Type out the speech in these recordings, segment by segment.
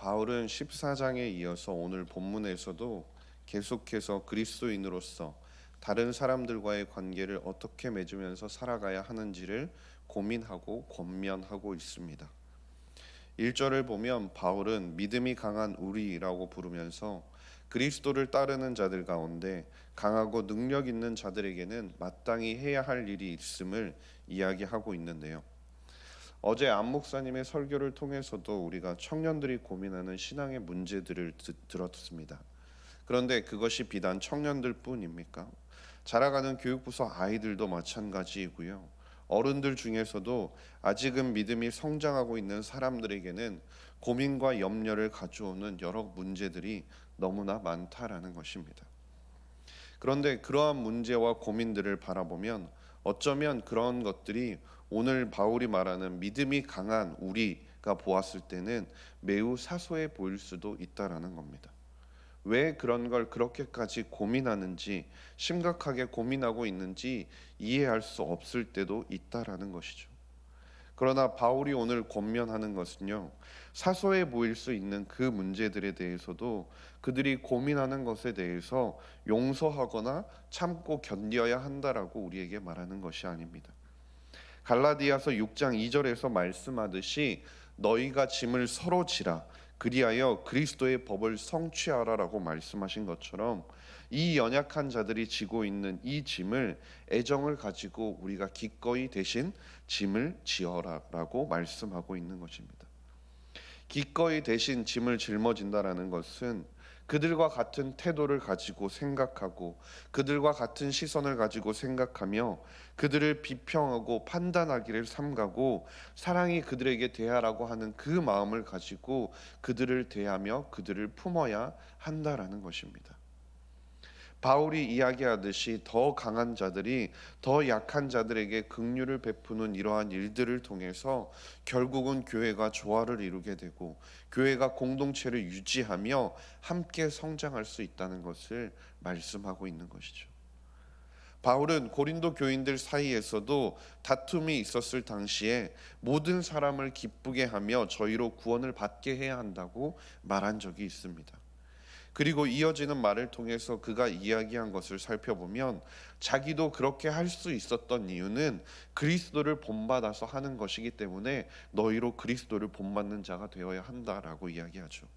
바울은 14장에 이어서 오늘 본문에서도 계속해서 그리스도인으로서 다른 사람들과의 관계를 어떻게 맺으면서 살아가야 하는지를 고민하고 권면하고 있습니다. 1절을 보면 바울은 믿음이 강한 우리라고 부르면서 그리스도를 따르는 자들 가운데 강하고 능력 있는 자들에게는 마땅히 해야 할 일이 있음을 이야기하고 있는데요. 어제 안 목사님의 설교를 통해서도 우리가 청년들이 고민하는 신앙의 문제들을 들었습니다. 그런데 그것이 비단 청년들 뿐입니까? 자라가는 교육부서 아이들도 마찬가지이고요. 어른들 중에서도 아직은 믿음이 성장하고 있는 사람들에게는 고민과 염려를 가져오는 여러 문제들이 너무나 많다라는 것입니다. 그런데 그러한 문제와 고민들을 바라보면 어쩌면 그런 것들이 오늘 바울이 말하는 믿음이 강한 우리가 보았을 때는 매우 사소해 보일 수도 있다라는 겁니다. 왜 그런 걸 그렇게까지 고민하는지, 심각하게 고민하고 있는지 이해할 수 없을 때도 있다라는 것이죠. 그러나 바울이 오늘 권면하는 것은요, 사소해 보일 수 있는 그 문제들에 대해서도 그들이 고민하는 것에 대해서 용서하거나 참고 견뎌야 한다라고 우리에게 말하는 것이 아닙니다. 갈라디아서 6장 2절에서 말씀하듯이 너희가 짐을 서로 지라 그리하여 그리스도의 법을 성취하라라고 말씀하신 것처럼 이 연약한 자들이 지고 있는 이 짐을 애정을 가지고 우리가 기꺼이 대신 짐을 지어라라고 말씀하고 있는 것입니다. 기꺼이 대신 짐을 짊어진다라는 것은 그들과 같은 태도를 가지고 생각하고 그들과 같은 시선을 가지고 생각하며 그들을 비평하고 판단하기를 삼가고 사랑이 그들에게 대하라고 하는 그 마음을 가지고 그들을 대하며 그들을 품어야 한다라는 것입니다. 바울이 이야기하듯이 더 강한 자들이 더 약한 자들에게 긍휼을 베푸는 이러한 일들을 통해서 결국은 교회가 조화를 이루게 되고 교회가 공동체를 유지하며 함께 성장할 수 있다는 것을 말씀하고 있는 것이죠. 바울은 고린도 교인들 사이에서도 다툼이 있었을 당시에 모든 사람을 기쁘게 하며 저희로 구원을 받게 해야 한다고 말한 적이 있습니다. 그리고 이어지는 말을 통해서 그가 이야기한 것을 살펴보면 자기도 그렇게 할 수 있었던 이유는 그리스도를 본받아서 하는 것이기 때문에 너희로 그리스도를 본받는 자가 되어야 한다라고 이야기하죠.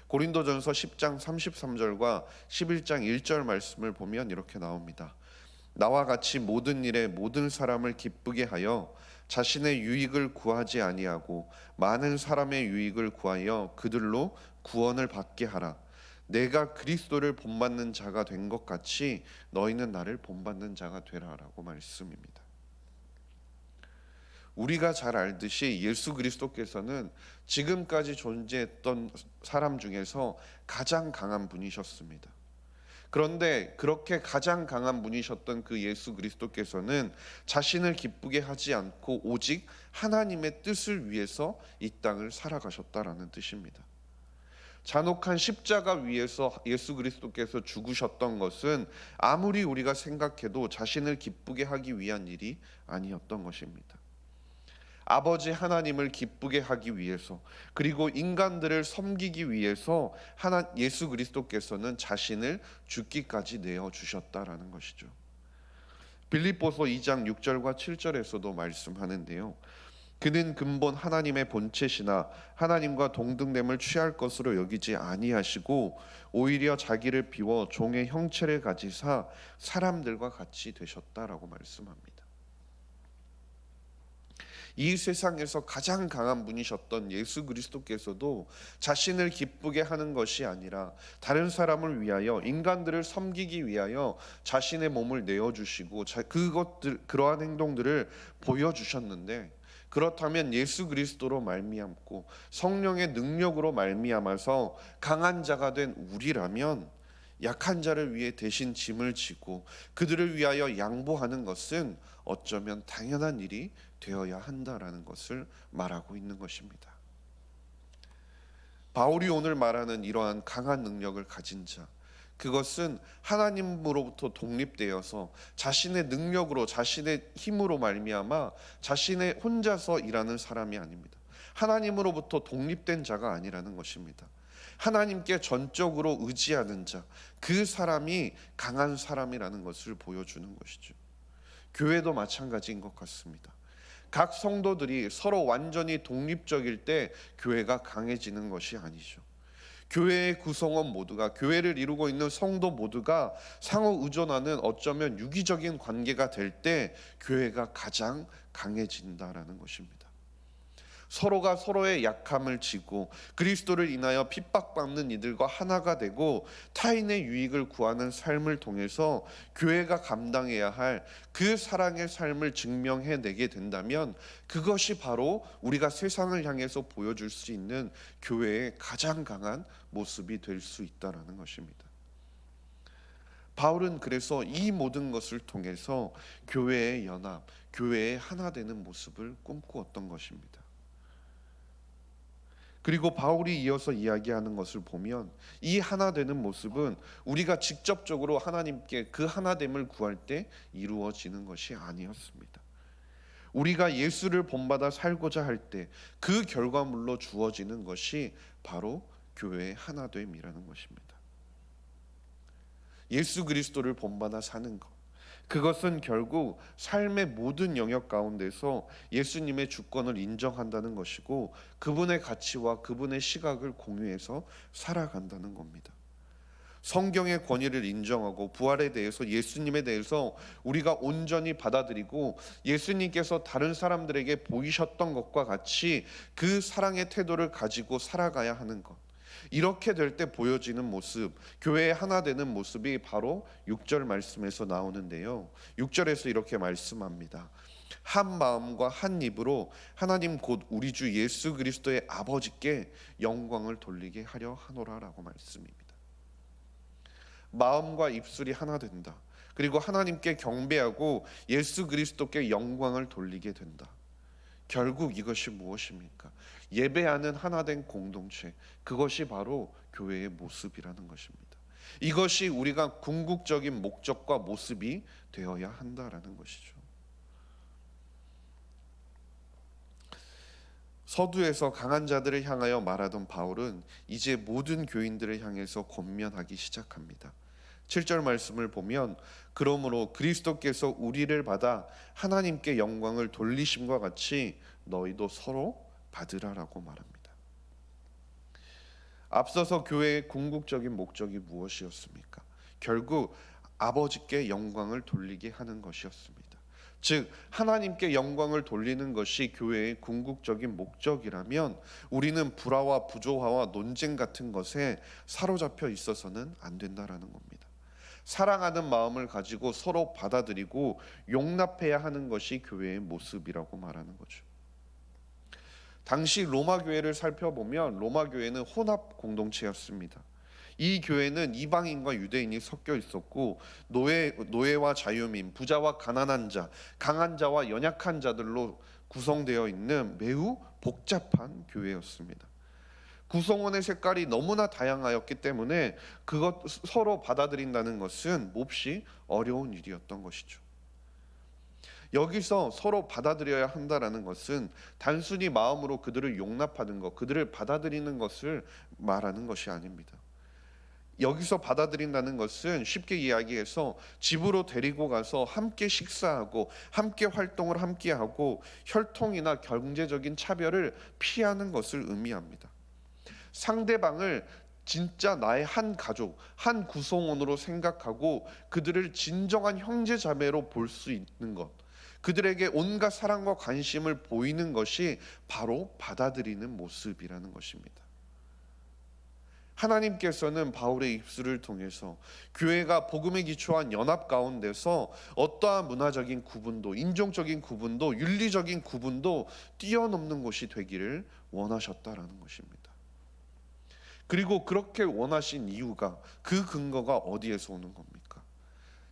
고린도전서 10장 33절과 11장 1절 말씀을 보면 이렇게 나옵니다. 나와 같이 모든 일에 모든 사람을 기쁘게 하여 자신의 유익을 구하지 아니하고 많은 사람의 유익을 구하여 그들로 구원을 받게 하라. 내가 그리스도를 본받는 자가 된 것 같이 너희는 나를 본받는 자가 되라라고 말씀입니다. 우리가 잘 알듯이 예수 그리스도께서는 지금까지 존재했던 사람 중에서 가장 강한 분이셨습니다. 그런데 그렇게 가장 강한 분이셨던 그 예수 그리스도께서는 자신을 기쁘게 하지 않고 오직 하나님의 뜻을 위해서 이 땅을 살아가셨다라는 뜻입니다. 잔혹한 십자가 위에서 예수 그리스도께서 죽으셨던 것은 아무리 우리가 생각해도 자신을 기쁘게 하기 위한 일이 아니었던 것입니다. 아버지 하나님을 기쁘게 하기 위해서 그리고 인간들을 섬기기 위해서 예수 그리스도께서는 자신을 죽기까지 내어 주셨다라는 것이죠. 빌립보서 2장 6절과 7절에서도 말씀하는데요. 그는 근본 하나님의 본체시나 하나님과 동등됨을 취할 것으로 여기지 아니하시고 오히려 자기를 비워 종의 형체를 가지사 사람들과 같이 되셨다라고 말씀합니다. 이 세상에서 가장 강한 분이셨던 예수 그리스도께서도 자신을 기쁘게 하는 것이 아니라 다른 사람을 위하여 인간들을 섬기기 위하여 자신의 몸을 내어주시고 그러한 행동들을 보여주셨는데 그렇다면 예수 그리스도로 말미암고 성령의 능력으로 말미암아서 강한 자가 된 우리라면 약한 자를 위해 대신 짐을 지고 그들을 위하여 양보하는 것은 어쩌면 당연한 일이 되어야 한다라는 것을 말하고 있는 것입니다. 바울이 오늘 말하는 이러한 강한 능력을 가진 자, 그것은 하나님으로부터 독립되어서 자신의 능력으로 자신의 힘으로 말미암아 자신의 혼자서 일하는 사람이 아닙니다. 하나님으로부터 독립된 자가 아니라는 것입니다. 하나님께 전적으로 의지하는 자, 그 사람이 강한 사람이라는 것을 보여주는 것이죠. 교회도 마찬가지인 것 같습니다. 각 성도들이 서로 완전히 독립적일 때 교회가 강해지는 것이 아니죠. 교회의 구성원 모두가, 교회를 이루고 있는 성도 모두가 상호 의존하는 어쩌면 유기적인 관계가 될 때 교회가 가장 강해진다라는 것입니다. 서로가 서로의 약함을 지고 그리스도를 인하여 핍박받는 이들과 하나가 되고 타인의 유익을 구하는 삶을 통해서 교회가 감당해야 할 그 사랑의 삶을 증명해내게 된다면 그것이 바로 우리가 세상을 향해서 보여줄 수 있는 교회의 가장 강한 모습이 될 수 있다는 것입니다. 바울은 그래서 이 모든 것을 통해서 교회의 연합, 교회의 하나 되는 모습을 꿈꾸었던 것입니다. 그리고 바울이 이어서 이야기하는 것을 보면 이 하나 되는 모습은 우리가 직접적으로 하나님께 그 하나됨을 구할 때 이루어지는 것이 아니었습니다. 우리가 예수를 본받아 살고자 할 때 그 결과물로 주어지는 것이 바로 교회의 하나됨이라는 것입니다. 예수 그리스도를 본받아 사는 것, 그것은 결국 삶의 모든 영역 가운데서 예수님의 주권을 인정한다는 것이고 그분의 가치와 그분의 시각을 공유해서 살아간다는 겁니다. 성경의 권위를 인정하고 부활에 대해서, 예수님에 대해서 우리가 온전히 받아들이고 예수님께서 다른 사람들에게 보이셨던 것과 같이 그 사랑의 태도를 가지고 살아가야 하는 것, 이렇게 될 때 보여지는 모습, 교회의 하나 되는 모습이 바로 6절 말씀에서 나오는데요. 6절에서 이렇게 말씀합니다. 한 마음과 한 입으로 하나님 곧 우리 주 예수 그리스도의 아버지께 영광을 돌리게 하려 하노라라고 말씀입니다. 마음과 입술이 하나 된다. 그리고 하나님께 경배하고 예수 그리스도께 영광을 돌리게 된다. 결국 이것이 무엇입니까? 예배하는 하나된 공동체, 그것이 바로 교회의 모습이라는 것입니다. 이것이 우리가 궁극적인 목적과 모습이 되어야 한다라는 것이죠. 서두에서 강한 자들을 향하여 말하던 바울은 이제 모든 교인들을 향해서 권면하기 시작합니다. 7절 말씀을 보면 그러므로 그리스도께서 우리를 받아 하나님께 영광을 돌리심과 같이 너희도 서로 받으라라고 말합니다. 앞서서 교회의 궁극적인 목적이 무엇이었습니까? 결국 아버지께 영광을 돌리게 하는 것이었습니다. 즉 하나님께 영광을 돌리는 것이 교회의 궁극적인 목적이라면 우리는 불화와 부조화와 논쟁 같은 것에 사로잡혀 있어서는 안 된다라는 겁니다. 사랑하는 마음을 가지고 서로 받아들이고 용납해야 하는 것이 교회의 모습이라고 말하는 거죠. 당시 로마 교회를 살펴보면 로마 교회는 혼합 공동체였습니다. 이 교회는 이방인과 유대인이 섞여 있었고 노예와 자유민, 부자와 가난한 자, 강한 자와 연약한 자들로 구성되어 있는 매우 복잡한 교회였습니다. 구성원의 색깔이 너무나 다양하였기 때문에 그것 서로 받아들인다는 것은 몹시 어려운 일이었던 것이죠. 여기서 서로 받아들여야 한다라는 것은 단순히 마음으로 그들을 용납하는 것, 그들을 받아들이는 것을 말하는 것이 아닙니다. 여기서 받아들인다는 것은 쉽게 이야기해서 집으로 데리고 가서 함께 식사하고 함께 활동을 함께 하고 혈통이나 경제적인 차별을 피하는 것을 의미합니다. 상대방을 진짜 나의 한 가족, 한 구성원으로 생각하고 그들을 진정한 형제 자매로 볼 수 있는 것, 그들에게 온갖 사랑과 관심을 보이는 것이 바로 받아들이는 모습이라는 것입니다. 하나님께서는 바울의 입술을 통해서 교회가 복음에 기초한 연합 가운데서 어떠한 문화적인 구분도, 인종적인 구분도, 윤리적인 구분도 뛰어넘는 곳이 되기를 원하셨다라는 것입니다. 그리고 그렇게 원하신 이유가, 그 근거가 어디에서 오는 겁니까?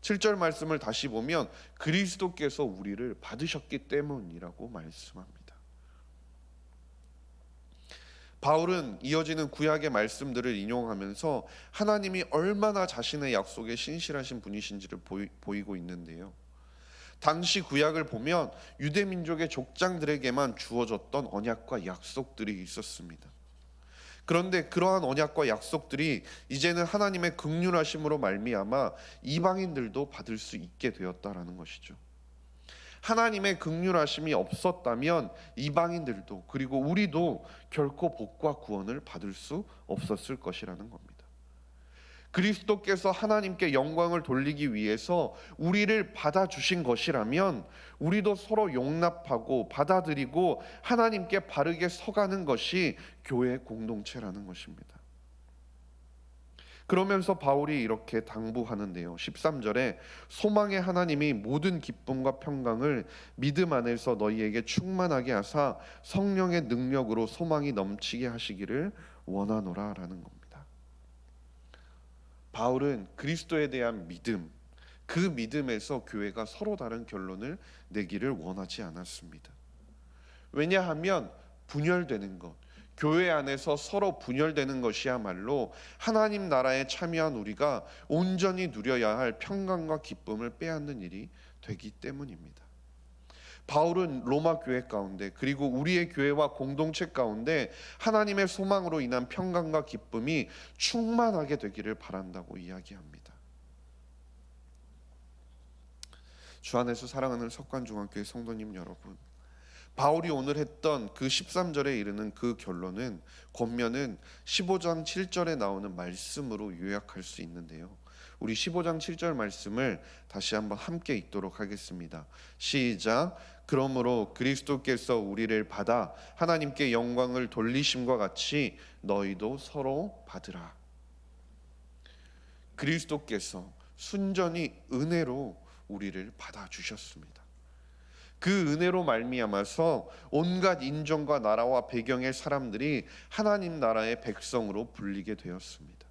7절 말씀을 다시 보면 그리스도께서 우리를 받으셨기 때문이라고 말씀합니다. 바울은 이어지는 구약의 말씀들을 인용하면서 하나님이 얼마나 자신의 약속에 신실하신 분이신지를 보이고 있는데요. 당시 구약을 보면 유대 민족의 족장들에게만 주어졌던 언약과 약속들이 있었습니다. 그런데 그러한 언약과 약속들이 이제는 하나님의 긍휼하심으로 말미암아 이방인들도 받을 수 있게 되었다라는 것이죠. 하나님의 긍휼하심이 없었다면 이방인들도 그리고 우리도 결코 복과 구원을 받을 수 없었을 것이라는 겁니다. 그리스도께서 하나님께 영광을 돌리기 위해서 우리를 받아주신 것이라면 우리도 서로 용납하고 받아들이고 하나님께 바르게 서가는 것이 교회 공동체라는 것입니다. 그러면서 바울이 이렇게 당부하는데요. 13절에 소망의 하나님이 모든 기쁨과 평강을 믿음 안에서 너희에게 충만하게 하사 성령의 능력으로 소망이 넘치게 하시기를 원하노라 라는 겁니다. 바울은 그리스도에 대한 믿음, 그 믿음에서 교회가 서로 다른 결론을 내기를 원하지 않았습니다. 왜냐하면 분열되는 것, 교회 안에서 서로 분열되는 것이야말로 하나님 나라에 참여한 우리가 온전히 누려야 할 평강과 기쁨을 빼앗는 일이 되기 때문입니다. 바울은 로마 교회 가운데 그리고 우리의 교회와 공동체 가운데 하나님의 소망으로 인한 평강과 기쁨이 충만하게 되기를 바란다고 이야기합니다. 주 안에서 사랑하는 석관중앙교회 성도님 여러분, 바울이 오늘 했던 그 13절에 이르는 그 결론은 권면은 15장 7절에 나오는 말씀으로 요약할 수 있는데요. 우리 15장 7절 말씀을 다시 한번 함께 읽도록 하겠습니다. 시작. 그러므로 그리스도께서 우리를 받아 하나님께 영광을 돌리심과 같이 너희도 서로 받으라. 그리스도께서 순전히 은혜로 우리를 받아 주셨습니다. 그 은혜로 말미암아서 온갖 인종과 나라와 배경의 사람들이 하나님 나라의 백성으로 불리게 되었습니다.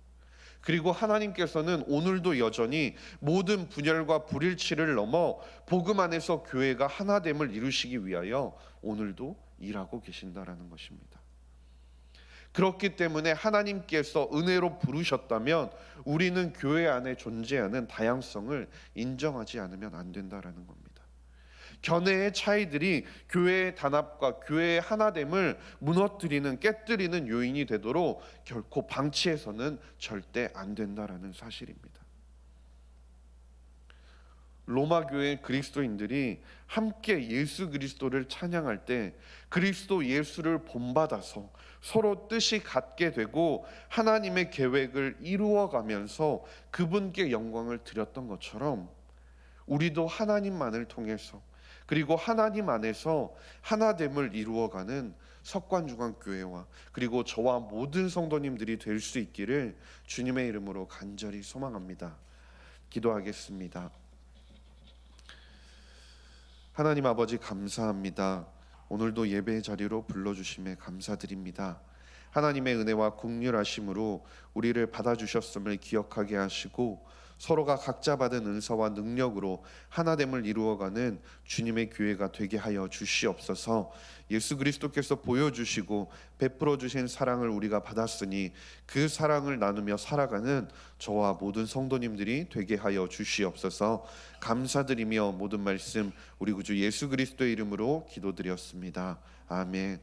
그리고 하나님께서는 오늘도 여전히 모든 분열과 불일치를 넘어 복음 안에서 교회가 하나됨을 이루시기 위하여 오늘도 일하고 계신다라는 것입니다. 그렇기 때문에 하나님께서 은혜로 부르셨다면 우리는 교회 안에 존재하는 다양성을 인정하지 않으면 안 된다라는 겁니다. 견해의 차이들이 교회의 단합과 교회의 하나됨을 무너뜨리는, 깨뜨리는 요인이 되도록 결코 방치해서는 절대 안 된다라는 사실입니다. 로마 교회 그리스도인들이 함께 예수 그리스도를 찬양할 때 그리스도 예수를 본받아서 서로 뜻이 같게 되고 하나님의 계획을 이루어가면서 그분께 영광을 드렸던 것처럼 우리도 하나님만을 통해서 그리고 하나님 안에서 하나됨을 이루어가는 석관중앙교회와 그리고 저와 모든 성도님들이 될 수 있기를 주님의 이름으로 간절히 소망합니다. 기도하겠습니다. 하나님 아버지 감사합니다. 오늘도 예배의 자리로 불러주심에 감사드립니다. 하나님의 은혜와 긍휼하심으로 우리를 받아주셨음을 기억하게 하시고 서로가 각자 받은 은사와 능력으로 하나됨을 이루어가는 주님의 교회가 되게 하여 주시옵소서. 예수 그리스도께서 보여주시고 베풀어 주신 사랑을 우리가 받았으니 그 사랑을 나누며 살아가는 저와 모든 성도님들이 되게 하여 주시옵소서. 감사드리며 모든 말씀 우리 구주 예수 그리스도의 이름으로 기도드렸습니다. 아멘.